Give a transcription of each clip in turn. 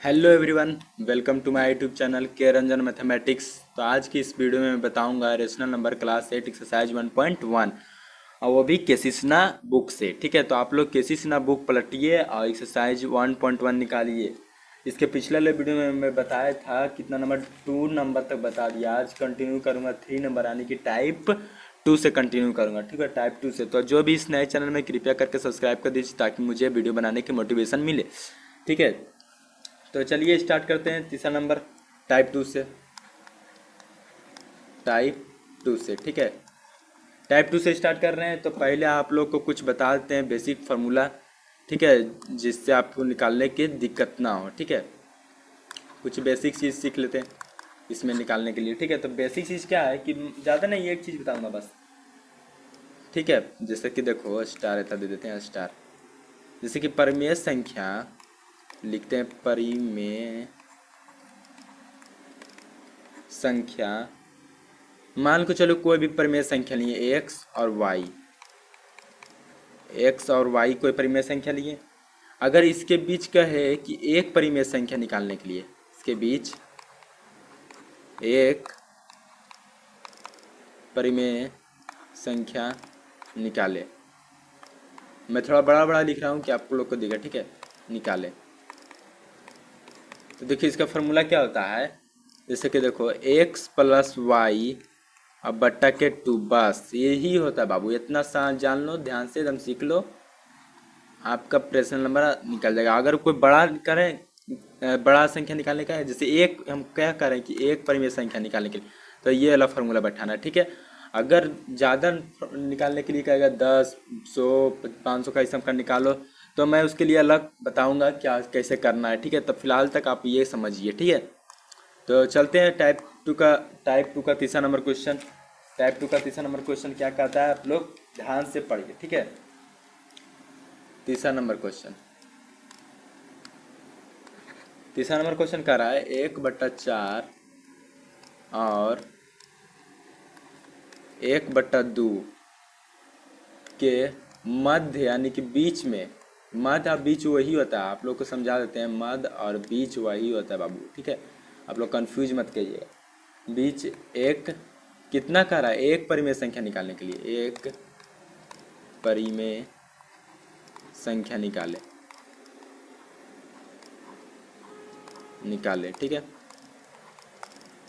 Hello everyone, welcome to my YouTube channel K Ranjan mathematics. तो आज की इस वीडियो में मैं बताऊंगा रेशनल नंबर क्लास 8 एक्सरसाइज 1.1 और वो भी केसिसना बुक से। ठीक है, तो आप लोग केसिसना बुक पलटिए और एक्सरसाइज 1.1 निकालिए। इसके पिछले वाले वीडियो में मैं बताया था कितना नंबर 2 नंबर तक बता दिया। आज कंटिन्यू करूँगा 3 नंबर यानी कि टाइप 2 से कंटिन्यू करूँगा। ठीक है, टाइप 2 से। तो जो भी इस नए चैनल में कृपया करके सब्सक्राइब कर दीजिए ताकि मुझे वीडियो बनाने की मोटिवेशन मिले। ठीक है, तो चलिए स्टार्ट करते हैं तीसरा नंबर टाइप 2 से। टाइप 2 से, ठीक है। टाइप 2 से स्टार्ट कर रहे हैं तो पहले आप लोग को कुछ बता देते हैं बेसिक फार्मूला। ठीक है, जिससे आपको निकालने की दिक्कत ना हो। ठीक है, कुछ बेसिक चीज़ सीख लेते हैं इसमें निकालने के लिए। ठीक है, तो बेसिक चीज़ क्या है कि ज़्यादा नहीं, एक चीज़ बताऊंगा बस। ठीक है, जैसे कि देखो स्टार ऐसा दे देते हैं स्टार। जैसे कि परिमेय संख्या लिखते हैं, परिमेय संख्या मान को चलो कोई भी परिमेय संख्या लिए एक्स और वाई। एक्स और वाई कोई परिमेय संख्या लिए। अगर इसके बीच का है कि एक परिमेय संख्या निकालने के लिए इसके बीच एक परिमेय संख्या निकाले। मैं थोड़ा बड़ा बड़ा लिख रहा हूँ कि आप लोग को दिखे। ठीक है, निकाले। तो देखिए इसका फॉर्मूला क्या होता है। जैसे कि देखो एक्स प्लस वाई अब बट्टा के 2, बस यही होता है बाबू। इतना सा जान लो, ध्यान से एकदम सीख लो, आपका प्रेशनल नंबर निकल जाएगा। अगर कोई बड़ा करें, बड़ा संख्या निकालने का है, जैसे एक हम क्या करें कि एक परिमेय संख्या निकालने के लिए, तो ये वाला फार्मूला बैठाना है। ठीक है, अगर ज़्यादा निकालने के लिए कहेगा 10, 100, 500 का सब का निकालो, तो मैं उसके लिए अलग बताऊंगा क्या कैसे करना है। ठीक है, तो फिलहाल तक आप ये समझिए। ठीक है, तो चलते हैं टाइप टू का तीसरा नंबर क्वेश्चन। टाइप 2 का तीसरा नंबर क्वेश्चन क्या कहता है, आप लोग ध्यान से पढ़िए। ठीक है, तीसरा नंबर क्वेश्चन तीसरा नंबर क्वेश्चन कह रहा है 1/4 और 1/2 के मध्य यानी कि बीच में। मध्य और बीच वही होता है, आप लोग को समझा देते हैं। मध्य और बीच वही होता है बाबू। ठीक है, आप लोग कंफ्यूज मत कीजिएगा। बीच एक कितना कह रहा है, एक परिमेय संख्या निकालने के लिए एक परिमेय संख्या निकाले। ठीक है,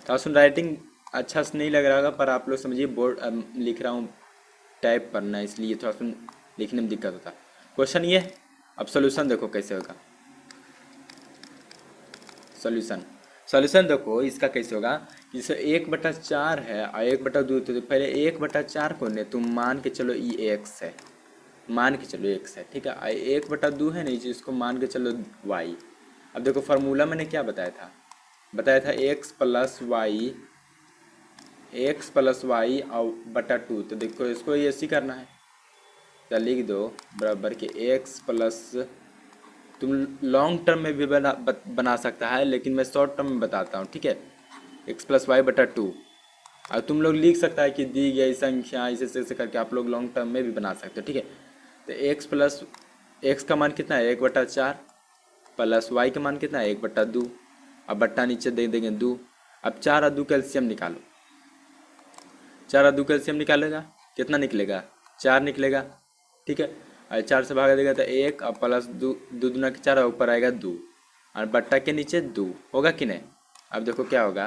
थोड़ा सुन राइटिंग अच्छा से नहीं लग रहा होगा, पर आप लोग समझिए बोर्ड लिख रहा हूँ, टाइप करना है, इसलिए थोड़ा सुन लिखने में दिक्कत होता है। क्वेश्चन ये है, अब सोल्यूशन देखो कैसे होगा। सोल्यूशन सोल्यूशन देखो इसका कैसे होगा। जैसे 1/4 है और 1/2, तो पहले 1/4 को ने तुम मान के चलो ये एक्स है, मान के चलो एक्स है। ठीक है, 1/2 है नहीं, इसको मान के चलो वाई। अब देखो फार्मूला मैंने क्या बताया था एक्स प्लस वाई और बटा 2। तो देखो इसको ऐसे करना है, तो लिख दो बराबर के एक्स प्लस, तुम लॉन्ग टर्म में भी बना सकता है, लेकिन मैं शॉर्ट टर्म में बताता हूँ। ठीक है, x+y/2। और तुम लोग लिख सकता है कि दी गई संख्या ऐसे करके आप लोग लॉन्ग टर्म में भी बना सकते हो। ठीक है, तो एक्स का मान कितना है 1/4 प्लस वाई का मान कितना है 1/2। अब बट्टा नीचे दे देंगे 2। अब 4 और 2 का एलसीएम निकालो। 4 और 2 का एलसीएम निकालेगा कितना निकलेगा, 4 निकलेगा। ठीक है, और 4 से भागा देगा तो 1 और प्लस 2, 2 दूना के 4, ऊपर आएगा 2 और बट्टा के नीचे 2 होगा कि नहीं। अब देखो क्या होगा,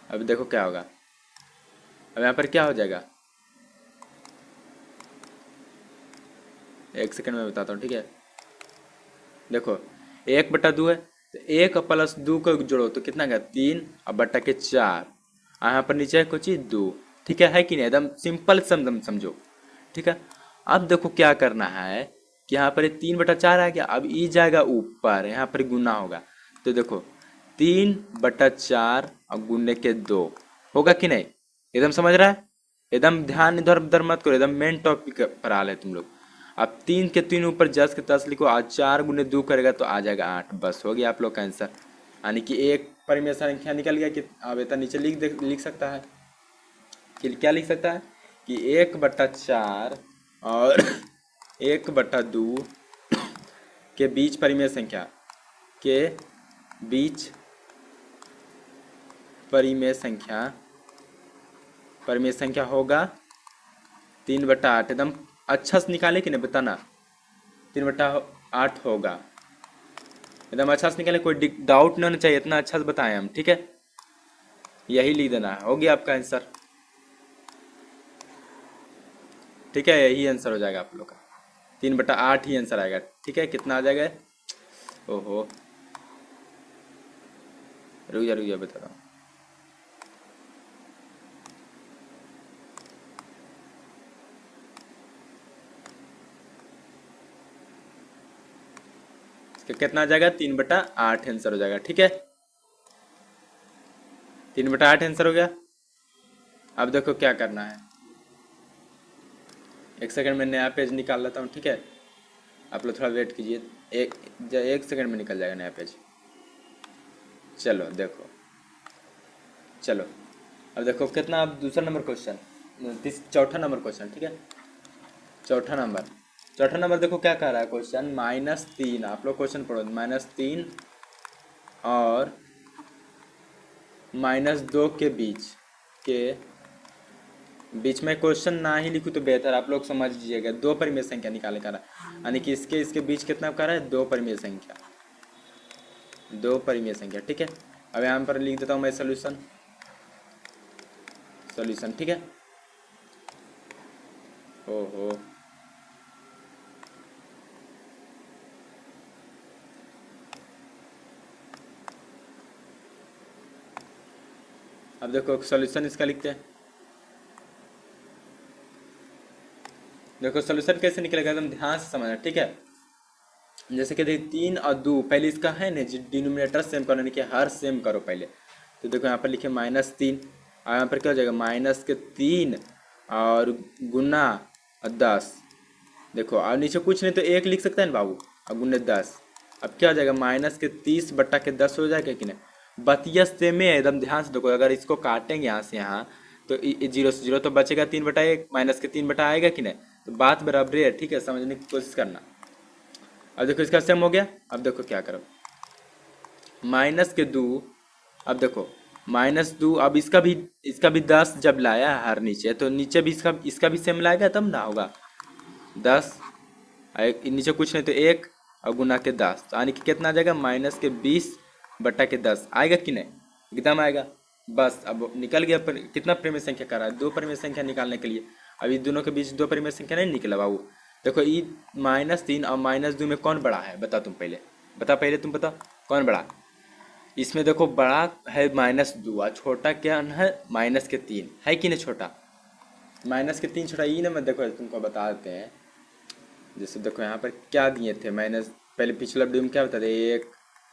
अब देखो क्या होगा, अब यहाँ पर क्या हो जाएगा, एक सेकंड में बताता हूँ। ठीक है, देखो 1/2 है, तो 1 प्लस 2 को जोड़ो तो कितना गया 3 और बट्टा के 4, यहाँ पर नीचे कुछ 2। ठीक है कि नहीं, एकदम सिंपल समझो। ठीक है, अब देखो क्या करना है कि यहाँ पर 3/4 आ गया, अब ई जाएगा ऊपर, यहाँ पर गुना होगा। तो देखो 3/4 और गुने के 2 होगा कि नहीं, एकदम समझ रहा है। एकदम ध्यान इधर उधर मत करो, एकदम मेन टॉपिक पर आ रहे तुम लोग। अब 3 के 3 ऊपर 10 के 10 लिखो, आज 4 गुने 2 करेगा तो आ जाएगा 8। बस हो गया आप लोग का आंसर, यानी कि एक परिमेय संख्या निकल गया। कि अब इतना नीचे लिख सकता है कि क्या लिख सकता है कि 1/4 और 1/2 के बीच परिमेय संख्या के बीच परिमेय संख्या होगा 3/8। एकदम अच्छा से निकाले कि नहीं बताना। 3/8 होगा, एकदम अच्छा से निकाले, कोई डाउट नहीं होना चाहिए, इतना अच्छा से बताएं हम, ठीक है। यही लिख देना है, हो गया आपका आंसर, ठीक है। यही आंसर हो जाएगा आप लोग का, 3/8 ही आंसर आएगा, ठीक है। कितना आ जाएगा? ओहो, रुक जा बता रहा हूँ। कितना आ जाएगा? 3/8 आंसर हो जाएगा, ठीक है। 3/8 आंसर हो गया। अब देखो क्या करना है, एक सेकंड में नया पेज निकाल लेता हूँ, ठीक है। आप लोग थोड़ा वेट कीजिए, एक सेकंड में निकल जाएगा नया पेज। चलो देखो, चलो अब देखो कितना, अब दूसरा नंबर क्वेश्चन, चौथा नंबर क्वेश्चन, ठीक है। चौथा नंबर देखो क्या कह रहा है क्वेश्चन, -3। आप लोग क्वेश्चन पढ़ो, -3 और -2 के बीच में क्वेश्चन ना ही लिखूँ तो बेहतर, आप लोग समझ लीजिएगा। दो परिमेय संख्या निकालने का रहा, यानी कि इसके बीच कितना कर रहा है? दो परिमेय संख्या, ठीक है। अब यहाँ पर लिख देता हूँ मैं सोल्यूशन, ठीक है। ओहो, अब देखो सोल्यूशन इसका लिखते हैं। देखो सोल्यूशन कैसे निकलेगा, एकदम ध्यान से समझना, ठीक है। जैसे कि देखिए 3 और 2, पहले इसका है ना डिनोमिनेटर सेम करो, यानी कि हर सेम करो पहले। तो देखो यहाँ पर लिखे -3, और यहाँ पर क्या हो जाएगा? -3 और गुना 10। देखो और नीचे कुछ नहीं तो 1 लिख सकता है ना बाबू, और गुने 10। अब क्या हो जाएगा? -30/10 हो जाएगा कि नहीं? बतिया सेम है, एकदम ध्यान से देखो। अगर इसको काटेंगे यहाँ से यहाँ, तो 0 से 0 तो बचेगा 3/1, -3 आएगा कि नहीं? तो बात बराबर है, ठीक है, समझने की कोशिश करना। अब देखो इसका सेम हो गया। अब देखो क्या करो, -2। अब देखो -2, अब इसका भी 10 जब लाया है हर नीचे, तो नीचे भी इसका भी सेम लाएगा तब ना होगा। 10 नीचे कुछ नहीं तो 1 और गुना के 10, तो यानी कि कितना आ जाएगा? -20/10 आएगा कि नहीं? एकदम आएगा। बस अब निकल गया। पर कितना परिमेय संख्या कर रहा है? दो परिमेय संख्या निकालने के लिए। अभी दोनों के बीच दो परिमेय संख्या नहीं निकला बाबू। देखो ये -3 और -2 में कौन बड़ा है? बता तुम पहले, तुम बता कौन बड़ा? इसमें देखो बड़ा है -2 और छोटा क्या है? -3 है कि नहीं? छोटा -3 छोटा, ये ना मैं देखो तुमको बता देते हैं। जैसे देखो यहाँ पर क्या दिए थे माइनस, पहले पिछला वीडियो में क्या होता था? 1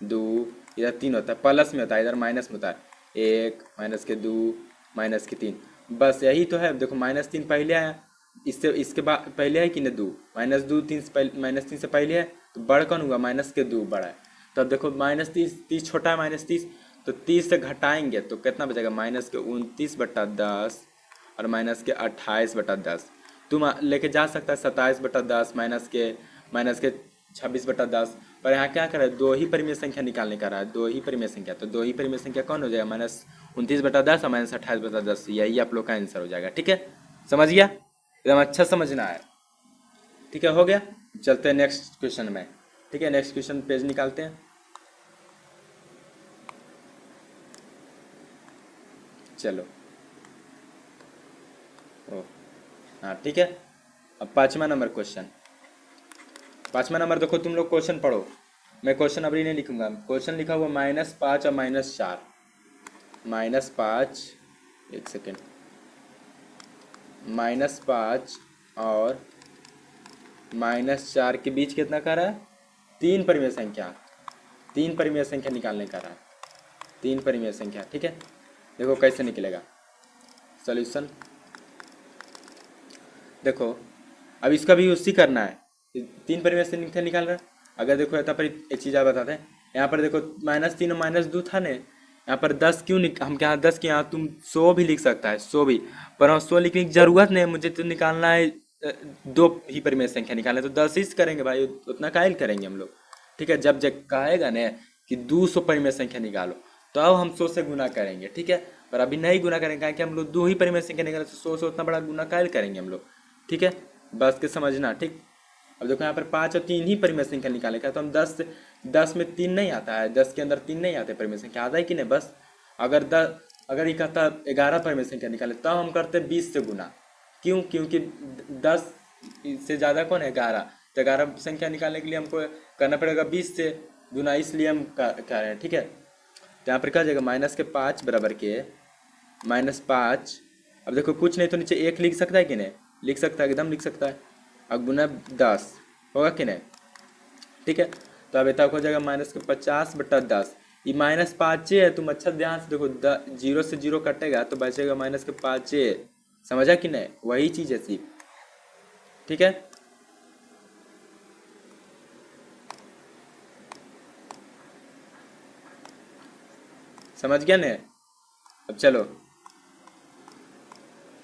2, इधर 3 होता है, प्लस में होता है, इधर माइनस में होता है। 1 -2 -3, बस यही तो है। देखो -3 पहले आया, इसके बाद पहले है कि नहीं? 2 -2 3 से पहले, -3 से पहले है, तो बड़ा कौन हुआ? -2 बड़ा है। तो अब देखो -30 छोटा है -30, तो 30 से घटाएंगे तो कितना बचेगा? -29/10 और -28/10। तुम लेके जा सकता है 27/10, -के 26/10। पर यहाँ क्या कर रहा है? दो ही परिमेय संख्या निकालने का रहा है, दो ही परिमेय संख्या। तो दो ही परिमेय संख्या कौन हो जाएगा? -29/10 और -28/10। यही आप लोग का आंसर हो जाएगा, ठीक है। समझ गया? एकदम अच्छा समझना है, ठीक है। हो गया, चलते हैं नेक्स्ट क्वेश्चन में, ठीक है। नेक्स्ट क्वेश्चन पेज निकालते हैं, चलो। ओ हाँ, ठीक है। अब 5वां नंबर क्वेश्चन, 5वां नंबर देखो, तुम लोग क्वेश्चन पढ़ो, मैं क्वेश्चन अभी नहीं लिखूंगा। क्वेश्चन लिखा हुआ -5 और -4, -5, एक सेकेंड, -5 और -4 के बीच कितना का रहा है? तीन परिमेय संख्या निकालने का रहा है, तीन परिमेय संख्या, ठीक है। देखो कैसे निकलेगा सॉल्यूशन। देखो अब इसका भी उसी करना है, तीन परिमेय संख्या निकाल रहा है। अगर देखो यहाँ पर एक चीज़ आप बताते हैं, यहाँ पर देखो -3 और -2 था ने, यहाँ पर 10 क्यों हम क्या 10 के यहाँ तुम 100 भी लिख सकता है, 100 भी, पर हम 100 लिखने की जरूरत नहीं है। मुझे तो निकालना है दो ही परिमेय संख्या निकालना है, तो 10 ही करेंगे भाई, उतना कायल करेंगे हम लोग, ठीक है। जब कहेगा ने कि 200 परिमेय संख्या निकालो, तो अब हम 100 से गुना करेंगे, ठीक है। पर अभी नहीं गुना करेंगे कि हम लोग 2 ही परिमेय संख्या निकाले, तो 100 से उतना बड़ा गुना कैल करेंगे हम लोग, ठीक है। बस के समझना, ठीक। अब देखो यहाँ पर 5 और 3 ही परिमेय संख्या निकाले का, तो हम 10 में 3 नहीं आता है, 10 के अंदर 3 नहीं आते परिमेय संख्या, आता है कि नहीं। बस अगर ये कहता 11 परिमेय संख्या निकाले, तब हम करते 20 से गुना। क्यों? क्योंकि 10 से ज़्यादा कौन है? 11। तो 11 संख्या निकालने के लिए हमको करना पड़ेगा 20 से गुना, इसलिए हम कर रहे हैं, ठीक है। तो यहाँ पर क्या जाएगा, -5 बराबर के -5। अब देखो कुछ नहीं तो नीचे 1 लिख सकता है कि नहीं, लिख सकता है, एकदम लिख सकता है। अब गुना 10 होगा कि नहीं, ठीक है। तो अब तक हो जाएगा -50/10। ये -5 है, तुम अच्छा ध्यान से देखो, 0 से 0 कटेगा तो बचेगा -5। समझा कि नहीं? वही चीज़ है सिर्फ, ठीक है। समझ गया नहीं? अब चलो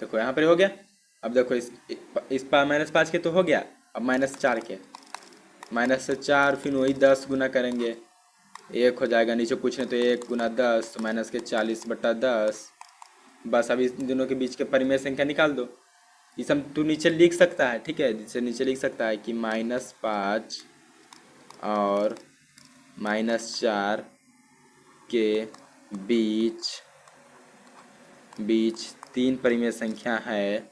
देखो यहाँ पर हो गया। अब देखो इस -5 के तो हो गया, अब -4 के, -4 फिर वही 10 गुना करेंगे, 1 हो जाएगा, नीचे कुछ नहीं तो 1 गुना 10 तो -40/10। बस अब इस दोनों के बीच के परिमेय संख्या निकाल दो। ये सब तू नीचे लिख सकता है, ठीक है। जिससे नीचे लिख सकता है कि -5 और -4 के बीच 3 परिमेय संख्या है,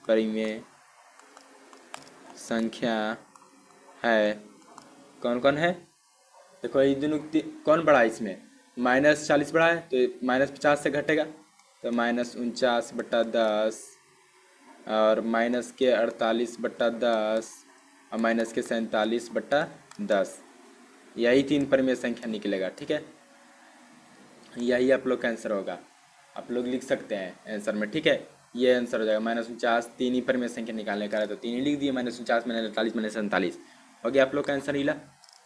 परिमेय संख्या है। कौन कौन है? देखो ये दोनों कौन बड़ा है इसमें? -40 बड़ा है, तो -50 से घटेगा, तो -49/10 और -48/10 और -47/10। यही 3 परिमेय संख्या निकलेगा, ठीक है। यही आप लोग का आंसर होगा, आप लोग लिख सकते हैं आंसर में, ठीक है। ये आंसर हो जाएगा -49। 3 ही परिमेय संख्या निकालने का है, तो 3 ही लिख दिए, -49, -48, -47 हो गया आप लोग का आंसर नीला।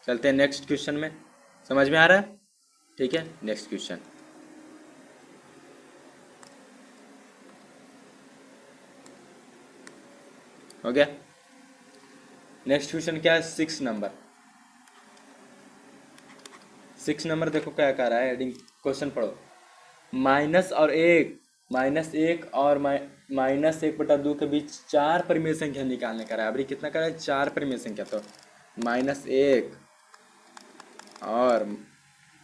चलते हैं नेक्स्ट क्वेश्चन में, समझ में आ रहा है? ठीक है, नेक्स्ट क्वेश्चन हो गया। नेक्स्ट क्वेश्चन क्या है? 6 नंबर। 6 नंबर देखो क्या कह रहा है, हेडिंग क्वेश्चन पढ़ो। -1 और -1/2 के बीच 4 परिमेय संख्या निकालने का रहा है। अभी कितना कर रहा है? 4 परिमेय संख्या। तो -1 और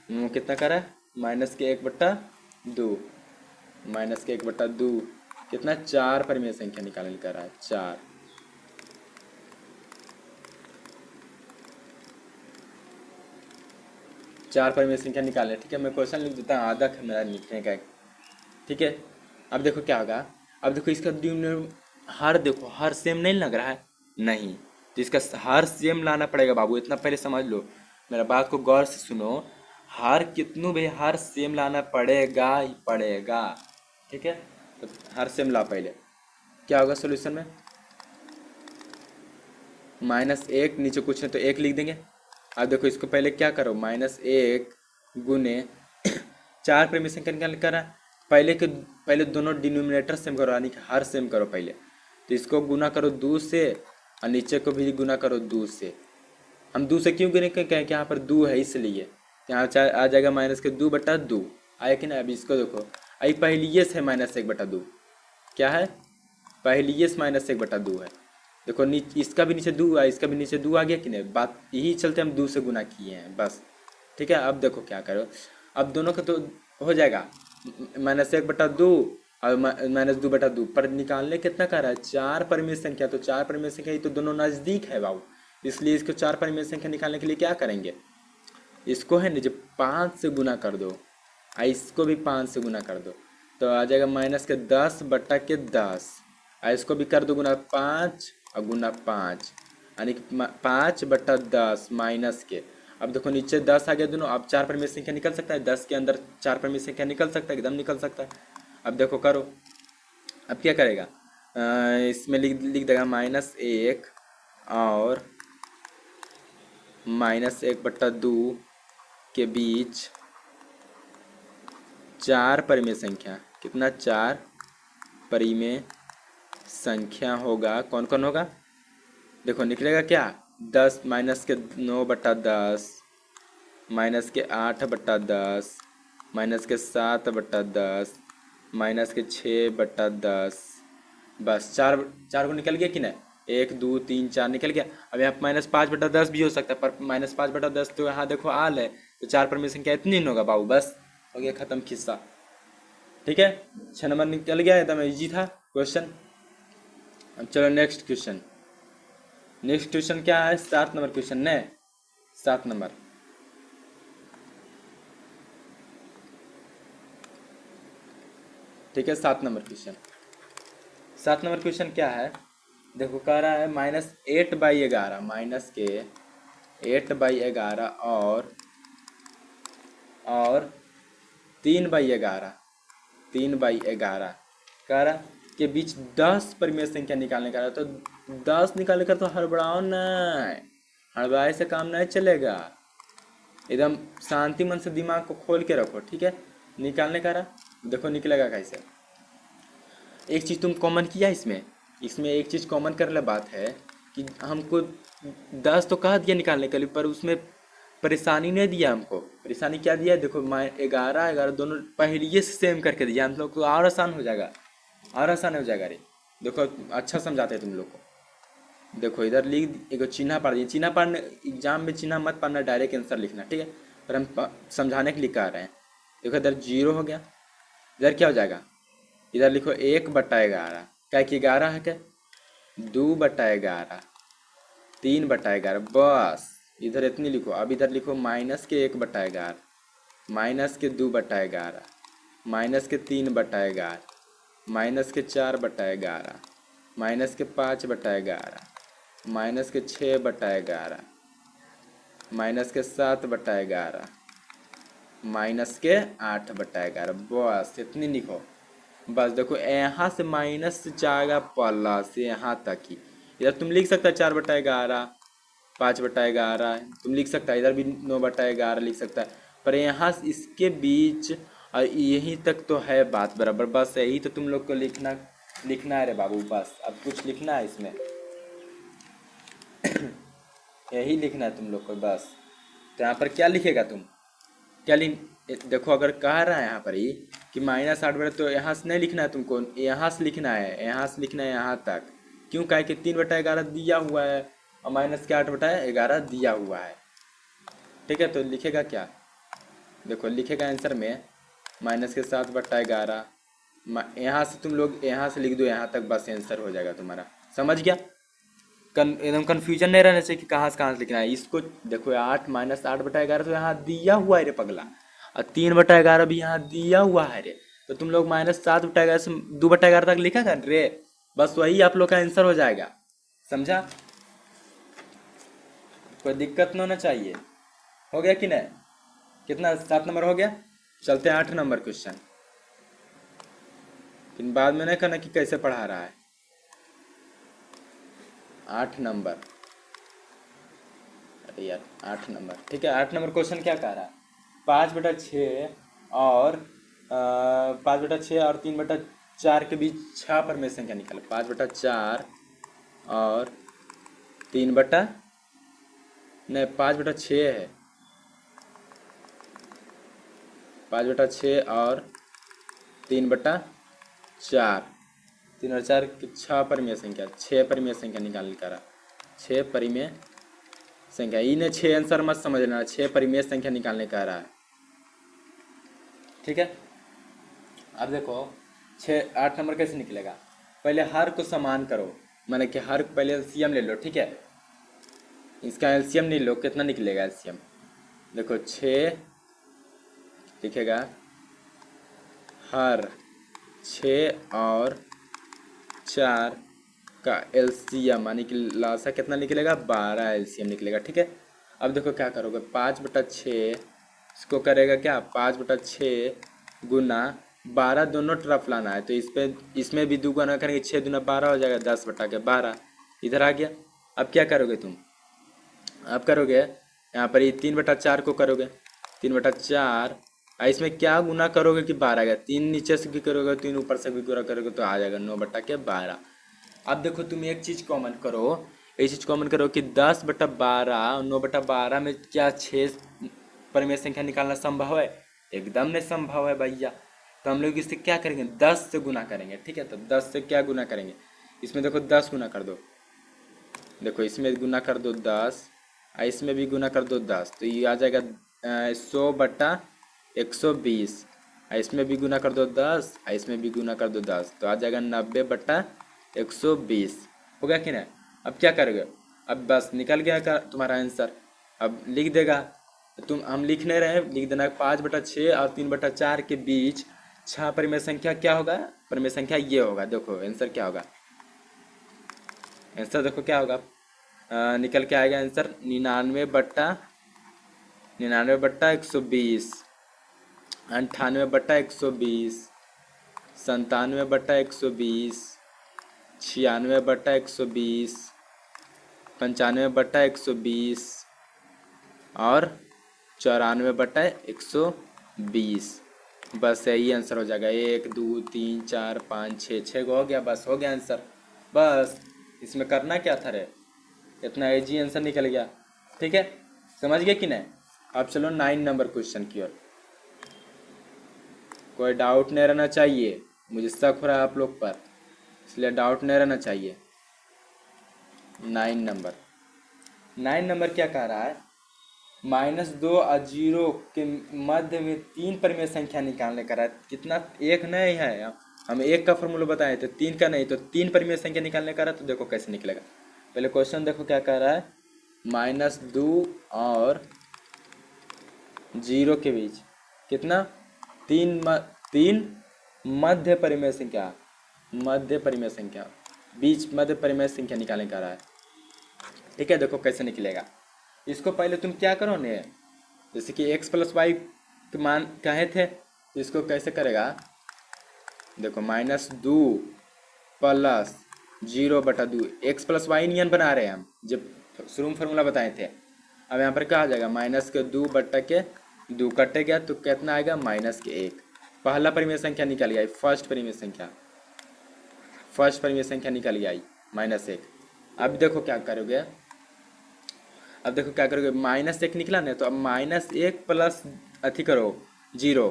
कितना कर रहा है? -1/2, -1/2 कितना? 4 परिमेय संख्या निकालने का रहा है, 4। 4 परिमेय संख्या निकाले, ठीक है। मैं क्वेश्चन लिख देता हूँ, आधा है मेरा लिखने का, ठीक है। अब देखो क्या होगा, अब देखो इसका हर देखो हर सेम नहीं लग रहा है, नहीं, तो इसका हर सेम लाना पड़ेगा बाबू, इतना पहले समझ लो, मेरा बात को गौर से सुनो। हर कितनों भी हर सेम लाना पड़ेगा ही पड़ेगा, ठीक है। तो हर सेम ला पहले, क्या होगा सोल्यूशन में? -1 नीचे कुछ नहीं तो 1 लिख देंगे। अब देखो इसको पहले क्या करो, -1 गुने 4 परिमेय संख्या निकालने का है, पहले दोनों डिनोमिनेटर सेम करो, यानी कि हर सेम करो पहले। तो इसको गुना करो 2 से और नीचे को भी गुना करो 2 से। हम 2 से क्यों गुने कहें कि यहाँ पर 2 है इसलिए, यहाँ आ जाएगा -2/2, आया कि ना। अब इसको देखो, आई पहली से -1/2, क्या है? पहली से -1/2 है। देखो नीचे इसका भी नीचे 2 है, इसका भी नीचे 2 आ गया कि नहीं। बात यही चलते हम 2 से गुना किए हैं बस, ठीक है। अब देखो क्या करो, अब दोनों का तो हो जाएगा -1/2 और -2/2, पर निकालने कितना कर रहा है? 4 परिमेय संख्या। तो 4 परिमेय संख्या, ये तो दोनों नज़दीक है बाबू, इसलिए इसको 4 परिमेय संख्या निकालने के लिए क्या करेंगे, इसको है ना जब 5 से गुना कर दो, इसको भी 5 से गुना कर दो, तो आ जाएगा -10/10। इसको भी कर दो गुना 5 और गुना 5, यानी कि 5/10 माइनस के। अब देखो नीचे 10 आ गया दोनों, अब 4 परिमेय संख्या निकल सकता है, 10 के अंदर 4 परिमेय संख्या निकल सकता है, एकदम निकल सकता है। अब देखो करो, अब क्या करेगा, इसमें लिख देगा -1 और -1/2 के बीच 4 परिमेय संख्या, कितना? 4 परिमेय संख्या होगा। कौन कौन होगा? देखो निकलेगा क्या, 10 -9/10 माइनस के 8/10, माइनस के 7/10, माइनस के 6/10। बस चार चार को निकल गया कि नहीं, 1 2 3 4 निकल गया। अब यहाँ -5/10 भी हो सकता है, पर -5/10 तो यहाँ देखो आल है, तो 4 पर में संख्या इतनी नहीं होगा बाबू। बस हो गया खत्म किस्सा। ठीक है, 6 नंबर निकल गया, एकदम इजी था क्वेश्चन। अब चलो नेक्स्ट क्वेश्चन। नेक्स्ट क्वेश्चन क्या है, 7 नंबर क्वेश्चन ने, 7 नंबर। ठीक है, 7 नंबर क्वेश्चन। 7 नंबर क्वेश्चन क्या है, देखो कह रहा है -8/11, माइनस के 8/11 और 3/11, 3/11 कह रहा के बीच 10 परिमेय संख्या निकालने का रहा। तो 10 निकालने का, तो हड़बड़ाओ नहीं, हड़बड़ाई से काम नहीं चलेगा। एकदम शांति मन से दिमाग को खोल के रखो। ठीक है, निकालने का रहा, देखो निकलेगा कैसे। एक चीज़ तुम कॉमन किया इसमें एक चीज़ कॉमन करने बात है कि हमको 10 तो कह दिया निकालने के लिए, पर उसमें परेशानी नहीं दिया हमको। परेशानी क्या दिया, देखो 11 दोनों पहले से सेम करके दिया हम लोग, तो और आसान हो जाएगा, और आसान हो जाएगा। रे देखो अच्छा समझाते हैं तुम लोग को। देखो इधर लिख एक चिन्ह पढ़ दिए, चिन्ह पढ़ने एग्जाम में चिन्ह मत पढ़ना, डायरेक्ट आंसर लिखना। ठीक है, पर हम समझाने के लिए कह रहे हैं। देखो इधर 0 हो गया, इधर क्या हो जाएगा, इधर लिखो 1/11, क्या कि 11 है क्या, 2/11, 3/11, बस इधर इतनी लिखो। अब इधर लिखो माइनस के 1/11, माइनस के 2/11, माइनस के 3/11, माइनस के 4/11, माइनस के 5/11, माइनस के 6/11, माइनस के 7/11, माइनस के 8/11, बस इतनी लिखो। बस देखो यहाँ से माइनस जाएगा प्लस यहाँ तक ही। इधर तुम लिख सकता है 4/11, 5/11 तुम लिख सकता है, इधर भी 9/11 लिख सकता है, पर यहाँ इसके बीच और यहीं तक तो है बात बराबर। बस यही तो तुम लोग को लिखना है रे बाबू, बस अब कुछ लिखना है इसमें यही लिखना है तुम लोग को बस। तो यहाँ पर क्या लिखेगा तुम, क्या देखो अगर कह रहा है यहाँ पर ही कि -8/, तो यहाँ से नहीं लिखना है तुमको, यहाँ से लिखना है, यहाँ से लिखना है यहाँ तक। क्यों, कहे कि 3/11 दिया हुआ है और माइनस के 8/11 दिया हुआ है। ठीक है, तो लिखेगा क्या, देखो लिखेगा आंसर में माइनस के 7/11, यहाँ से तुम लोग यहाँ से लिख दो यहाँ तक, बस आंसर हो जाएगा तुम्हारा। समझ गया, एकदम कन्फ्यूजन नहीं रहने से कि कहाँ से लिखना है इसको। देखो 8 -8/11 तो यहाँ दिया हुआ है रे पगला, और 3/11 भी यहाँ दिया हुआ है रे। तो तुम लोग -7/11 से 2/11 तक लिखा कर रे, बस वही आप लोग का आंसर हो जाएगा। समझा, कोई दिक्कत ना होना चाहिए। हो गया कि नहीं, कितना 7 नंबर हो गया। चलते हैं 8 नंबर क्वेश्चन, फिर बाद में नहीं कहना कि कैसे पढ़ा रहा है। 8 नंबर, अरे यार 8 नंबर। ठीक है, 8 नंबर क्वेश्चन क्या कह रहा है, 5/6 और 5/6 और 3/4 के बीच 6 पर में संख्या निकालो। 5/4 और 5/6 है, 5/6 और 3/4, 3/4 की 6 परिमेय संख्या, 6 परिमेय संख्या निकालने का रहा। 6 परिमेय संख्या, इन्हें 6 आंसर मत समझना, 6 परिमेय संख्या निकालने का रहा है। ठीक है, अब देखो 8 नंबर कैसे निकलेगा। पहले हर को समान करो, माने कि हर पहले एलसीएम ले लो। ठीक है, इसका एलसीएम नहीं लो, कितना निकलेगा एलसीएम, देखो 6 लिखेगा, हर 6 और 4 का एलसीएम मानी कि लासा कितना निकलेगा, 12 एलसीएम निकलेगा। ठीक है, अब देखो क्या करोगे, 5/6 इसको करेगा क्या, 5/6 गुना 12 दोनों तरफ लाना है, तो इसमें भी 2 गुना करेंगे, 6 दूना 12 हो जाएगा, 10/12 इधर आ गया। अब क्या करोगे तुम, अब करोगे यहाँ पर 3/4 को करोगे, 3/4 इसमें क्या गुना करोगे कि 12 आएगा, 3 नीचे से भी करोगे, 3 ऊपर से भी गुना करोगे तो आ जाएगा 9/12। अब देखो तुम एक चीज़ कॉमन करो, एक चीज़ कॉमन करो कि 10/12 और 9/12 में क्या 6 परिमेय संख्या निकालना संभव है? एकदम नहीं संभव है भैया। तो हम लोग इससे क्या करेंगे, 10 से गुना करेंगे। ठीक है, तो 10 से क्या गुना करेंगे, इसमें देखो 10 गुना कर दो, देखो इसमें गुना कर दो 10, और इसमें भी गुना कर दो 10, तो ये आ जाएगा 100/120, और इसमें भी गुना कर दो 10, और इसमें भी गुना कर दो 10, तो आ जाएगा 90/120। हो गया कि नहीं? अब क्या करोगे, अब बस निकल गया का तुम्हारा आंसर। अब लिख देगा हम लिख नहीं रहे, लिख देना 5/6 और 3/4 के बीच 6 परिमेय संख्या क्या होगा, परिमेय संख्या ये होगा। देखो आंसर क्या होगा, आंसर देखो क्या होगा, निकल के आएगा आंसर 99/120, 98/120, 97/120, 96/120, 95/120 और 94/120। बस यही आंसर हो जाएगा। 1 2 3 4 5 6 6 हो गया, बस हो गया आंसर। बस इसमें करना क्या था रे, इतना इजी आंसर निकल गया। ठीक है, समझ गए कि नहीं? अब चलो 9 नंबर क्वेश्चन की ओर। कोई डाउट नहीं रहना चाहिए, मुझे शक हो रहा है आप लोग पर, इसलिए डाउट नहीं रहना चाहिए। 9 नंबर क्या कह रहा है, -2 और 0 के मध्य में 3 परिमेय संख्या निकालने का रहा है। कितना, एक नहीं है, हम एक का फॉर्मूला बताए थे, 3 का नहीं, तो 3 परिमेय संख्या निकालने का रहा। तो देखो कैसे निकलेगा, पहले क्वेश्चन देखो क्या कह रहा है, -2 और 0 के बीच कितना, 3 मध्य परिमेय संख्या, बीच मध्य परिमेय संख्या निकालने का रहा है। ठीक है, देखो कैसे निकलेगा। इसको पहले तुम क्या करो ने, जैसे कि x + y के मान कहे थे, तो इसको कैसे करेगा, देखो -2 + 0/2, x + y नियन बना रहे हैं हम, जब शुरू में फॉर्मूला बताए थे। अब यहाँ पर क्या आ जाएगा, -2/2 कटे गया तो कितना आएगा, -1। पहला परिमेय संख्या निकल गया, फर्स्ट परिमेय संख्या निकल गया -1। अब देखो क्या करोगे, -1 निकला ना, तो अब -1 प्लस अथी करो 0।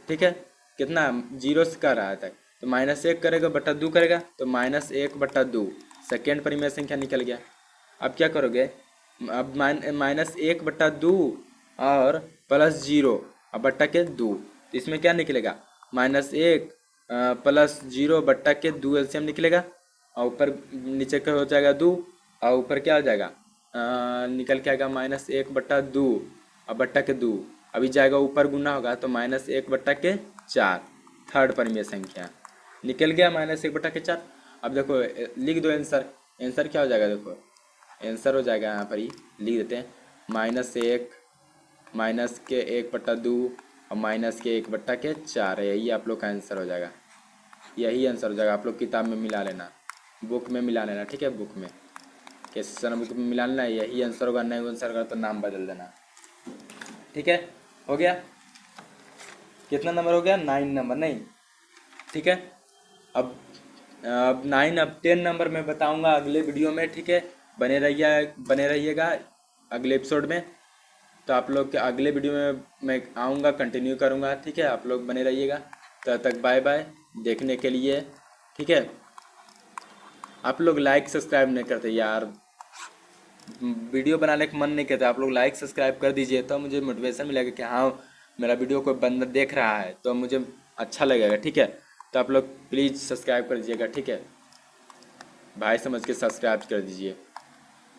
ठीक है, कितना 0 से कर रहा है तक, तो -1 करेगा बटा 2 करेगा, तो -1/2 सेकेंड परिमेय संख्या निकल गया। अब क्या करोगे, अब -1/2 और +0 और बट्टा के 2, तो इसमें क्या निकलेगा, -1 + 0/2 एलसीएम निकलेगा, और ऊपर नीचे का हो जाएगा 2, और ऊपर क्या हो जाएगा, निकल के आएगा -1/2 और बट्टा के 2, अभी जाएगा ऊपर गुना होगा, तो -1/4 थर्ड परिमेय संख्या निकल गया, -1/4। अब देखो लिख दो आंसर, आंसर क्या हो जाएगा, देखो आंसर हो जाएगा, यहाँ पर ही लिख देते हैं, -1 -1/2 और -1/4, यही आप लोग का आंसर हो जाएगा, यही आंसर हो जाएगा। आप लोग किताब में मिला लेना, बुक में मिला लेना। ठीक है, बुक में कैसे बुक में मिला लेना, यही आंसर होगा। नहीं आंसर होगा तो नाम बदल देना। ठीक है, हो गया, कितना नंबर हो गया, 9 नंबर नहीं। ठीक है, अब 9, अब 10 नंबर मैं बताऊंगा अगले वीडियो में। ठीक है, बने रहिएगा अगले एपिसोड में। तो आप लोग के अगले वीडियो में मैं आऊँगा, कंटिन्यू करूँगा। ठीक है, आप लोग बने रहिएगा, तब तक बाय बाय देखने के लिए। ठीक है, आप लोग लाइक सब्सक्राइब नहीं करते यार, वीडियो बनाने का मन नहीं करता, आप लोग लाइक सब्सक्राइब कर दीजिए, तो मुझे मोटिवेशन मिलेगा कि हाँ मेरा वीडियो कोई बंदा देख रहा है, तो मुझे अच्छा लगेगा। ठीक है, तो आप लोग प्लीज़ सब्सक्राइब कर दीजिएगा। ठीक है, भाई समझ के सब्सक्राइब कर दीजिए।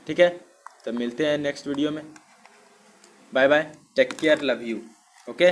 ठीक है, तो मिलते हैं नेक्स्ट वीडियो में। Bye bye, take care, love you. Okay.